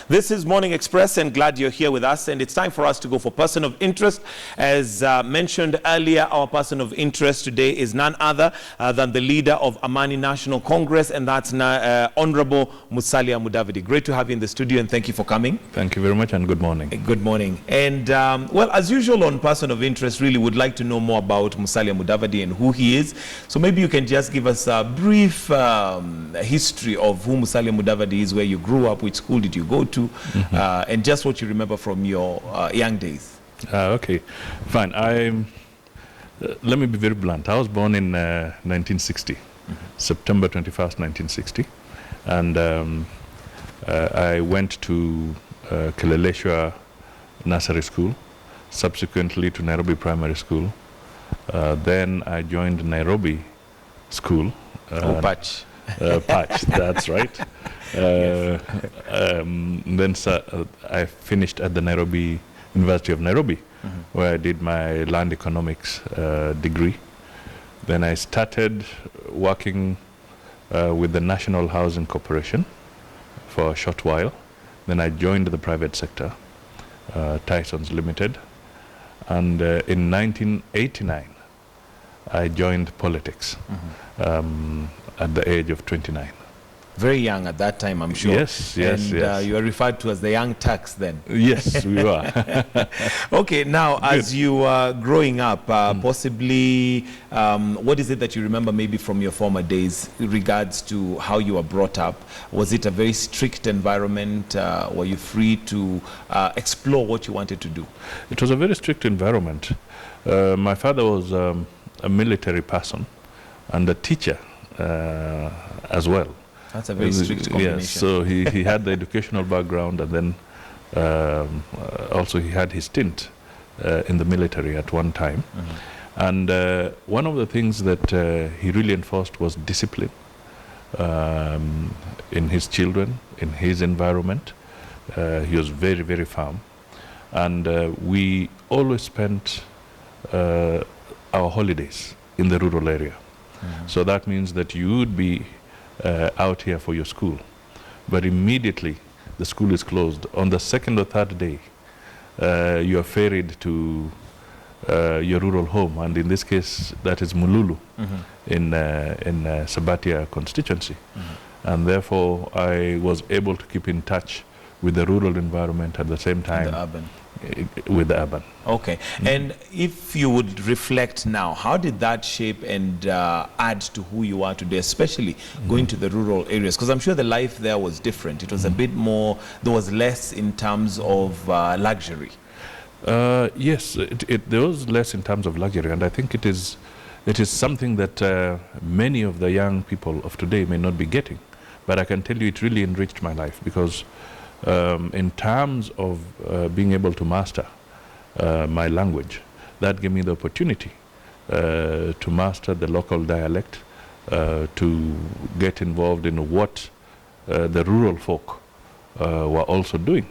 This is Morning Express, and glad you're here with us. And it's time for us to go for person of interest. As mentioned earlier, our person of interest today is none other than the leader of Amani National Congress, and that's Honorable Musalia Mudavadi. Great to have you in the studio, and thank you for coming. Thank you very much, and good morning. Good morning. And well, as usual on person of interest, really would like to know more about Musalia Mudavadi and who he is. So maybe you can just give us a brief history of who Musalia Mudavadi is, where you grew up, which school did you go to, and just what you remember from your young days. Okay, fine. Let me be very blunt. I was born in 1960, September 21st, 1960, and I went to Kileleshwa Nursery School, subsequently to Nairobi Primary School. Then I joined Nairobi School. Patch. Patch, that's right. Then I finished at the University of Nairobi, where I did my land economics degree. Then I started working with the National Housing Corporation for a short while. Then I joined the private sector, Tysons Limited. And in 1989, I joined politics at the age of 29. Very young at that time, I'm sure. Yes. And you are referred to as the young Turks then. Yes, we were. Okay, now as you were growing up, possibly, what is it that you remember maybe from your former days in regards to how you were brought up? Was it a very strict environment? Were you free to explore what you wanted to do? It was a very strict environment. My father was a military person and a teacher as well. That's a very strict combination. Yes, so he had the educational background, and then also he had his stint in the military at one time. And one of the things that he really enforced was discipline in his children, in his environment. He was very, very firm. And we always spent our holidays in the rural area. So that means that you would be out here for your school, but immediately the school is closed. On the second or third day, you are ferried to your rural home, and in this case, that is Mululu in Sabatia constituency. And therefore, I was able to keep in touch with the rural environment at the same time. The urban. With the urban. Okay. And if you would reflect now, how did that shape and add to who you are today, especially going to the rural areas? Because I'm sure the life there was different. It was a bit more, there was less in terms of luxury. Yes, there was less in terms of luxury, and I think it is something that many of the young people of today may not be getting. But I can tell you it really enriched my life, because in terms of being able to master my language, that gave me the opportunity to master the local dialect, to get involved in what the rural folk were also doing.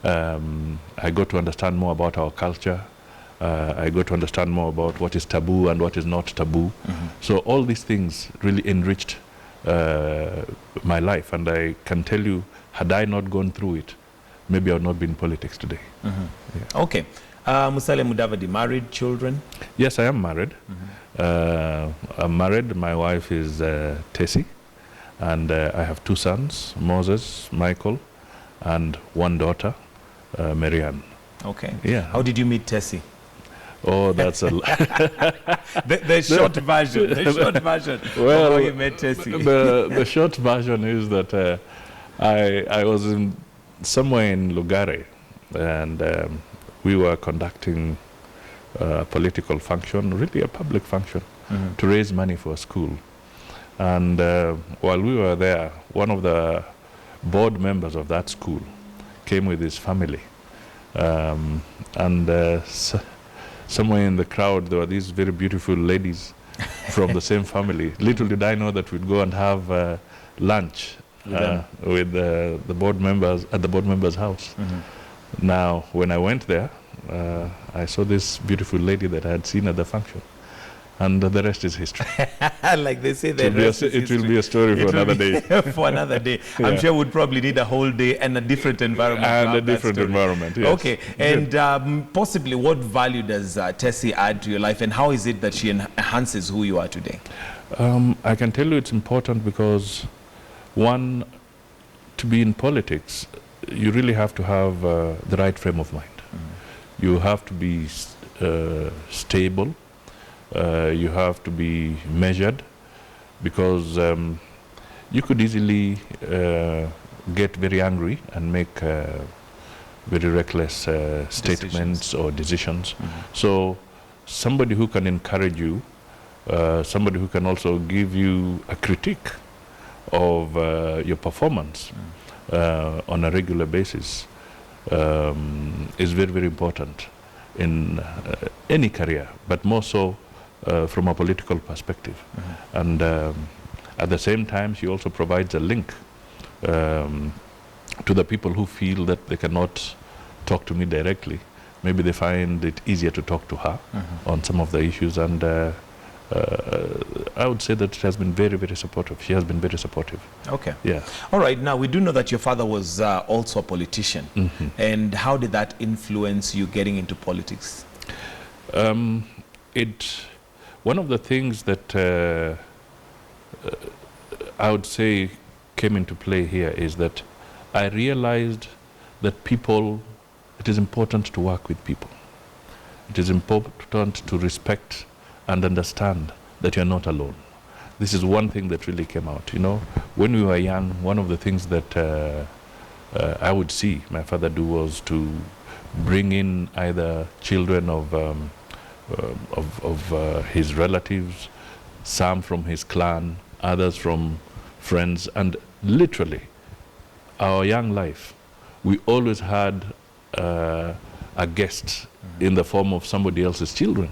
I got to understand more about our culture. I got to understand more about what is taboo and what is not taboo. So all these things really enriched my life, and I can tell you, had I not gone through it, maybe I would not be in politics today. Yeah. Okay. Musalia Mudavadi, married, children? Yes, I am married. I'm married. My wife is Tessie, and I have two sons, Moses, Michael, and one daughter, Marianne. Okay. Yeah. How did you meet Tessie? Oh, that's a the short version. The short version. Well, how you met Tessie. The short version is that I was somewhere in Lugare, and we were conducting a political function, really a public function, to raise money for a school. And while we were there, one of the board members of that school came with his family. Somewhere in the crowd, there were these very beautiful ladies from the same family. Little did I know that we'd go and have lunch with the board members at the board members' house. Mm-hmm. Now, when I went there, I saw this beautiful lady that I had seen at the function. and the rest is history. Like they say, It will be a story for another day. For another day. I'm sure we'd probably need a whole day and a different environment. And a different environment, yes. Okay, and possibly what value does Tessie add to your life, and how is it that she enhances who you are today? I can tell you it's important because, one, to be in politics, you really have to have the right frame of mind. You have to be stable. You have to be measured, because you could easily get very angry and make very reckless statements or decisions. So somebody who can encourage you, somebody who can also give you a critique of your performance on a regular basis is very, very important in any career, but more so from a political perspective. And at the same time, she also provides a link to the people who feel that they cannot talk to me directly. Maybe they find it easier to talk to her on some of the issues, and I would say that it has been very, very supportive. She has been very supportive. Okay. Yeah. All right. Now, we do know that your father was also a politician. And how did that influence you getting into politics? One of the things that I would say came into play here is that I realized that it is important to work with people. It is important to respect and understand that you're not alone. This is one thing that really came out. You know, when we were young, one of the things that I would see my father do was to bring in either children of his relatives, some from his clan, others from friends, and literally, our young life, we always had a guest in the form of somebody else's children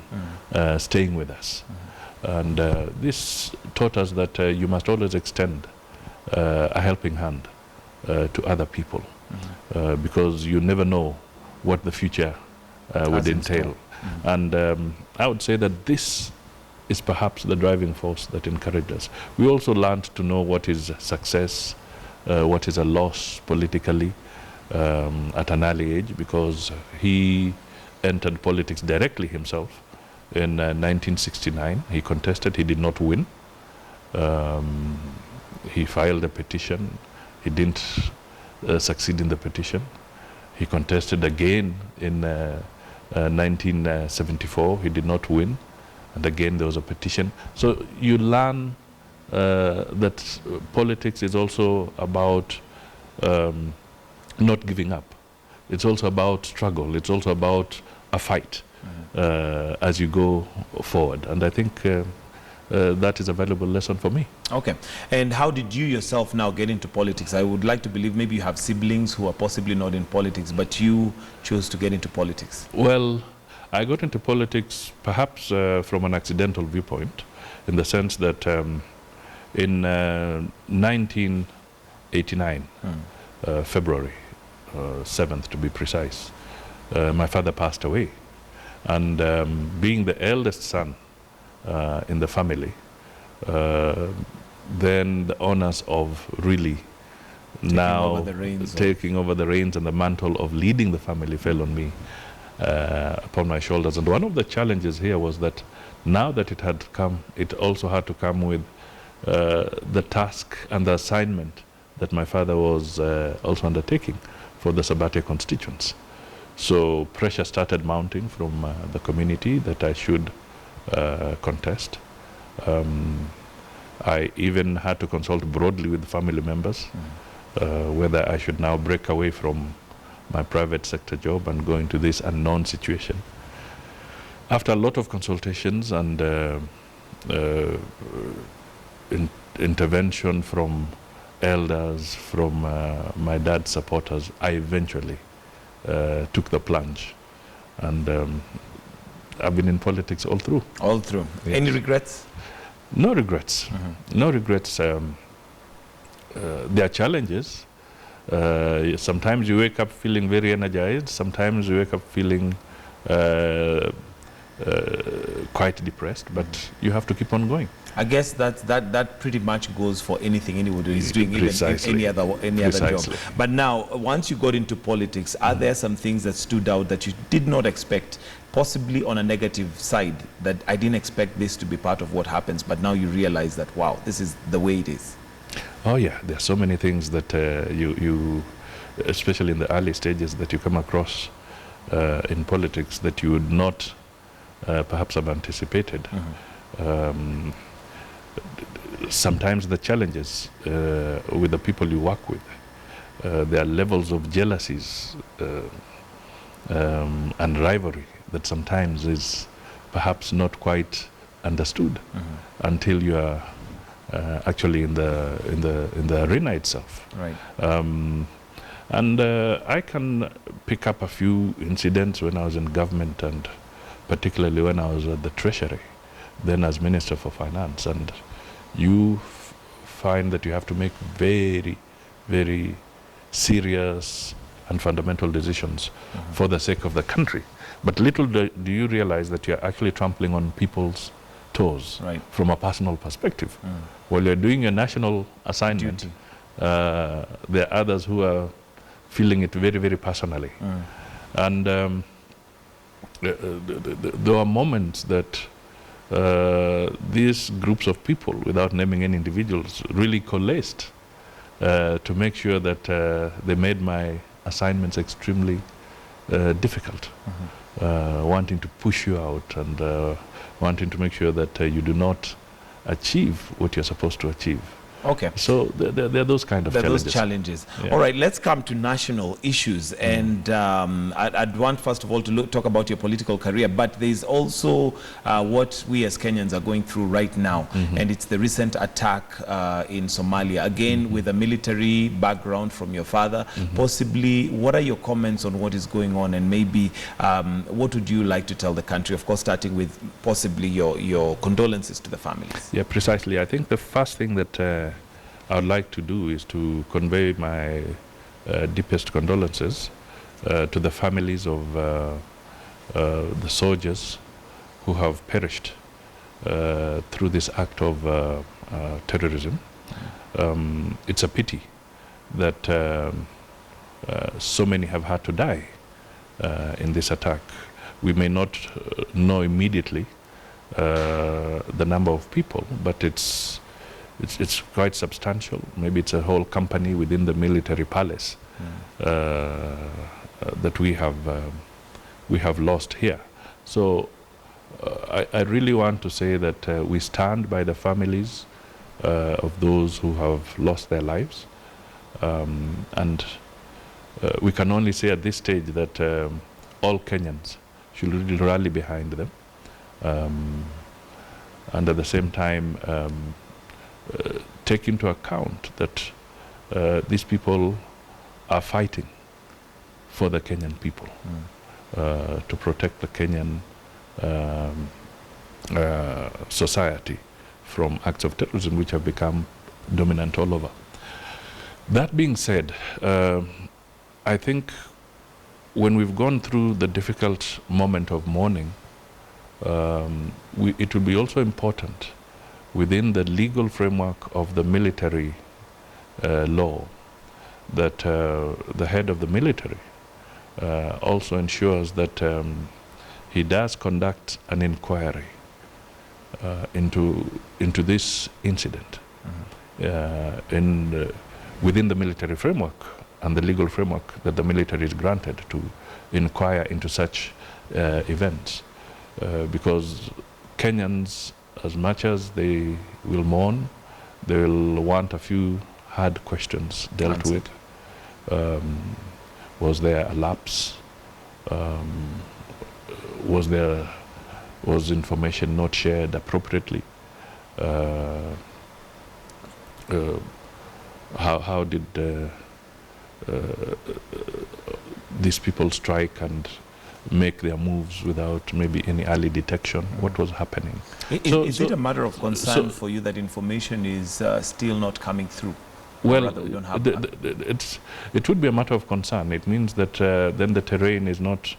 staying with us. And this taught us that you must always extend a helping hand to other people, because you never know what the future would entail. And I would say that this is perhaps the driving force that encouraged us. We also learned to know what is success, what is a loss politically at an early age, because he entered politics directly himself in 1969. He contested, he did not win. He filed a petition. He didn't succeed in the petition. He contested again in 1974. He did not win. And again, there was a petition. So you learn that politics is also about not giving up. It's also about struggle. It's also about a fight as you go forward. And I think that is a valuable lesson for me. Okay. And how did you yourself now get into politics? I would like to believe maybe you have siblings who are possibly not in politics, but you chose to get into politics. Well, I got into politics perhaps from an accidental viewpoint, in the sense that in 1989, February 7th to be precise, my father passed away. And being the eldest son in the family, then the honors of really taking over the reins and the mantle of leading the family fell on me, upon my shoulders. And one of the challenges here was that now that it had come, it also had to come with the task and the assignment that my father was also undertaking for the Sabatia constituents. So pressure started mounting from the community that I should contest. I even had to consult broadly with family members whether I should now break away from my private sector job and go into this unknown situation. After a lot of consultations and intervention from elders, from my dad's supporters, I eventually took the plunge. And I've been in politics all through. All through. Yes. Any regrets? No regrets. No regrets. There are challenges. Sometimes you wake up feeling very energized. Sometimes you wake up feeling quite depressed, but you have to keep on going. I guess that pretty much goes for anything anybody is doing, even Precisely. any other job. Precisely. But now, once you got into politics, are there some things that stood out that you did not expect, possibly on a negative side, that I didn't expect this to be part of what happens, but now you realize that, wow, this is the way it is? Oh yeah, there are so many things that you, especially in the early stages, that you come across in politics that you would not perhaps have anticipated. Sometimes the challenges with the people you work with, there are levels of jealousies and rivalry that sometimes is perhaps not quite understood until you are actually in the arena itself. Right. And I can pick up a few incidents when I was in government, and particularly when I was at the Treasury, then as Minister for Finance, and you find that you have to make very, very serious and fundamental decisions for the sake of the country. But little do you realize that you're actually trampling on people's toes from a personal perspective. While you're doing a national assignment, there are others who are feeling it very, very personally. And there are moments that these groups of people, without naming any individuals, really coalesced to make sure that they made my assignments extremely difficult, wanting to push you out and wanting to make sure that you do not achieve what you're supposed to achieve. Okay. So there are those kind of challenges. Those challenges. Yeah. All right, let's come to national issues. And I'd want, first of all, to talk about your political career, but there's also what we as Kenyans are going through right now. And it's the recent attack in Somalia, again with a military background from your father. Possibly, what are your comments on what is going on, and maybe what would you like to tell the country? Of course, starting with possibly your condolences to the families. Yeah, precisely. I think the first thing that I would like to do is to convey my deepest condolences to the families of the soldiers who have perished through this act of terrorism. It's a pity that so many have had to die in this attack. We may not know immediately the number of people, but it's quite substantial. Maybe it's a whole company within the military palace that we have lost here. So I really want to say that we stand by the families of those who have lost their lives, and we can only say at this stage that all Kenyans should really rally behind them, and at the same time take into account that these people are fighting for the Kenyan people, to protect the Kenyan society from acts of terrorism which have become dominant all over. That being said, I think when we've gone through the difficult moment of mourning, it will be also important within the legal framework of the military law that the head of the military also ensures that he does conduct an inquiry into this incident within the military framework and the legal framework that the military is granted to inquire into such events, because Kenyans, as much as they will mourn, they will want a few hard questions dealt with. Was there a lapse? Was information not shared appropriately? How did these people strike and make their moves without maybe any early detection? What was happening? Is it a matter of concern for you that information is still not coming through? Well, it would be a matter of concern. It means that then the terrain is not